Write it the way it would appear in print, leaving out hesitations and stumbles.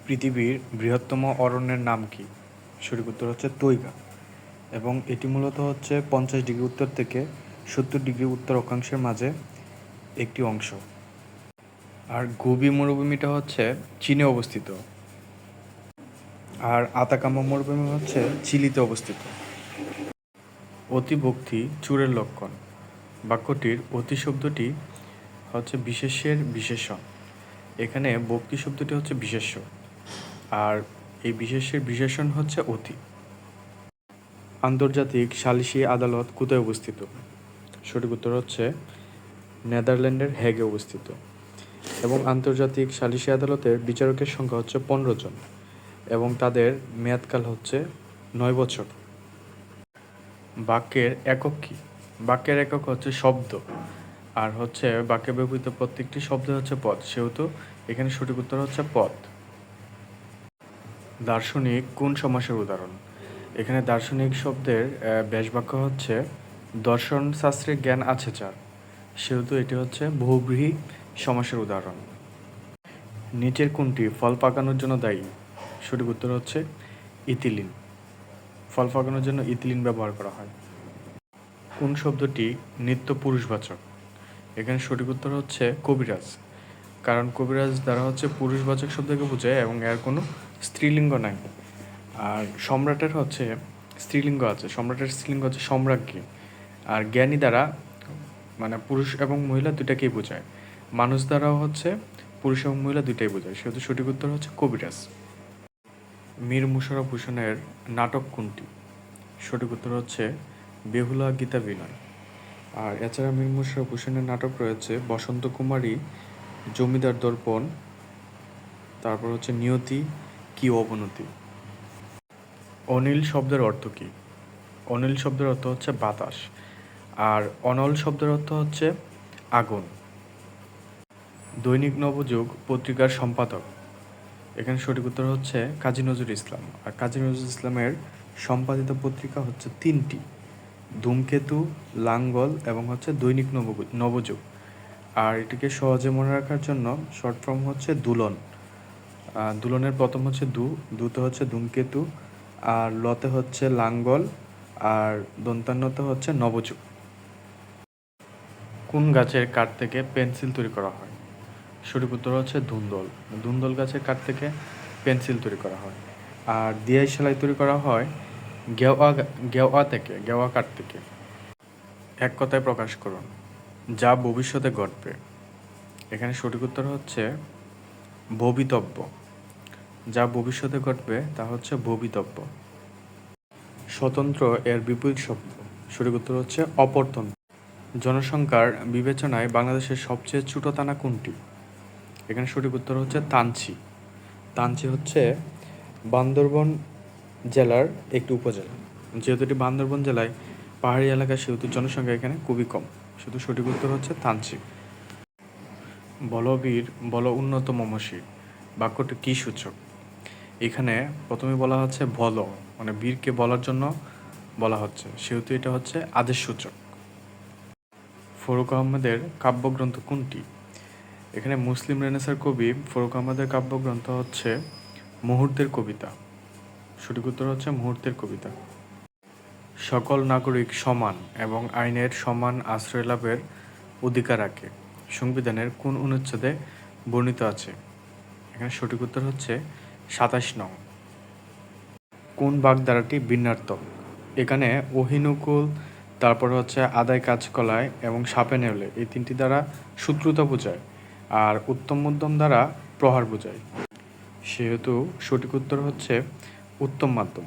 পৃথিবীর বৃহত্তম অরণ্যের নাম কি? সঠিক উত্তর হচ্ছে তৈগা। এবং এটি মূলত হচ্ছে 50 ডিগ্রি উত্তর থেকে 70 ডিগ্রি উত্তর অক্ষাংশের মাঝে একটি অংশ। আর গোবি মরুভূমিটা হচ্ছে চীনে অবস্থিত। আর আতাকামা মরুভূমি হচ্ছে চিলিতে অবস্থিত। অতিভক্তি চুরের লক্ষণ। বাক্যটির অতি শব্দটি হচ্ছে বিশেষ্যের বিশেষণ। এখানে ভক্তি শব্দটি হচ্ছে বিশেষ্য, আর এই বিশেষ্যের বিশেষণ হচ্ছে অতি। আন্তর্জাতিক সালিসি আদালত কোথায় অবস্থিত? সঠিক উত্তর হচ্ছে নেদারল্যান্ডের হেগে অবস্থিত। এবং আন্তর্জাতিক সালিসি আদালতের বিচারকের সংখ্যা হচ্ছে 15 জন এবং তাদের মেয়াদকাল হচ্ছে 9 বছর। বাক্যের একক কী? বাক্যের একক হচ্ছে শব্দ, আর হচ্ছে বাক্যে ব্যবহৃত প্রত্যেকটি শব্দ হচ্ছে পদ, সেহেতু এখানে সঠিক উত্তর হচ্ছে পদ। দার্শনিক কোন সমাসের উদাহরণ? এখানে দার্শনিক শব্দের ব্যাসবাক্য হচ্ছে দর্শন শাস্ত্রে জ্ঞান আছে যার, সেহেতু এটি হচ্ছে বহুব্রীহি সমাসের উদাহরণ। নিচের কোনটি ফল পাকানোর জন্য দায়ী? সঠিক উত্তর হচ্ছে ইথিলিন। ফল পাকানোর জন্য ইথিলিন ব্যবহার করা হয়। কোন শব্দটি নিত্য পুরুষবাচক? এখানে সঠিক উত্তর হচ্ছে কবিরাজ, কারণ কবিরাজ দ্বারা হচ্ছে পুরুষবাচক শব্দকে বোঝায় এবং এর কোনো স্ত্রীলিঙ্গ নাই। আর সম্রাটের হচ্ছে স্ত্রীলিঙ্গ আছে, সম্রাটের স্ত্রীলিঙ্গ হচ্ছে সম্রাজ্ঞী। আর জ্ঞানী দ্বারা মানে পুরুষ এবং মহিলা দুটাকেই বোঝায়। মানুষ দ্বারাও হচ্ছে পুরুষ এবং মহিলা দুটাই বোঝায়, সেহেতু সঠিক উত্তর হচ্ছে কবিরাজ। মীর মোশাররফ হোসেনের নাটক কোনটি? সঠিক উত্তর হচ্ছে বেহুলা গীতা বিনয়। আর এছাড়া মীর মোশাররফ হোসেনের নাটক রয়েছে বসন্ত কুমারী, জমিদার দর্পণ, তারপর হচ্ছে নিয়তি কি অবনতি। অনিল শব্দের অর্থ কী? অনিল শব্দের অর্থ হচ্ছে বাতাস, আর অনল শব্দের অর্থ হচ্ছে আগুন। দৈনিক নবযুগ পত্রিকার সম্পাদক? এখানে সঠিক উত্তর হচ্ছে কাজী নজরুল ইসলাম। আর কাজী নজরুল ইসলামের সম্পাদিত পত্রিকা হচ্ছে 3টি: ধূমকেতু, লাঙ্গল এবং হচ্ছে দৈনিক নবযুগ। আর এটিকে সহজে মনে রাখার জন্য শর্ট ফর্ম হচ্ছে দুলন। দুলনের প্রথম হচ্ছে দুতে হচ্ছে ধূমকেতু, আর লতে হচ্ছে লাঙ্গল, আর দন্তান্নতে হচ্ছে নবযুগ। কোন গাছের কাঠ থেকে পেন্সিল তৈরি করা হয়? সঠিক উত্তর হচ্ছে ধুন্দল। ধুন্দল গাছের কাঠ থেকে পেন্সিল তৈরি করা হয়। আর দিয়াই সেলাই তৈরি করা হয় গেওয়া কাঠ থেকে। এক কথায় প্রকাশ করুন যা ভবিষ্যতে ঘটবে। এখানে সঠিক উত্তর হচ্ছে ভবিতব্য। যা ভবিষ্যতে ঘটবে তা হচ্ছে ভবিতব্য। স্বতন্ত্র এর বিপরীত শব্দ? সঠিক উত্তর হচ্ছে অপরতন্ত্র। জনসংখ্যার বিবেচনায় বাংলাদেশের সবচেয়ে ছোট থানা কোনটি? এখানে সঠিক উত্তর হচ্ছে তানচি। তানচি হচ্ছে বান্দরবন জেলার একটি উপজেলা। যেহেতু এটি বান্দরবন জেলায় পাহাড়ি এলাকা, সেহেতু জনসংখ্যা এখানে খুবই কম, শুধু সঠিক উত্তর হচ্ছে তানচি। বলবীর বল উন্নত মমশির বাক্যটি কী সূচক? এখানে প্রথমে বলা হচ্ছে বল, মানে বীরকে বলার জন্য বলা হচ্ছে, সেহেতু এটা হচ্ছে আদেশ সূচক। ফরুক আহমেদের কাব্যগ্রন্থ কোনটি? এখানে মুসলিম রেনেসার কবি ফরুক আহমেদের কাব্যগ্রন্থ হচ্ছে মুহূর্তের কবিতা। সঠিক উত্তর হচ্ছে মুহূর্তের কবিতা। সকল নাগরিক সমান এবং আইনের সমান আশ্রয় লাভের অধিকার রাখে সংবিধানের কোন অনুচ্ছেদে বর্ণিত আছে? এখানে সঠিক উত্তর হচ্ছে 27 নং। কোন বাগধারাটি ভিন্নার্থক? এখানে অহিনুকুল, তারপর হচ্ছে আদায় কাজকলায় এবং সাপে নেউলে, এই 3টি দ্বারা শত্রুতা বোঝায়, আর উত্তম মধ্যম দ্বারা প্রহার বোঝায়, সেহেতু সঠিক উত্তর হচ্ছে উত্তম মাধ্যম।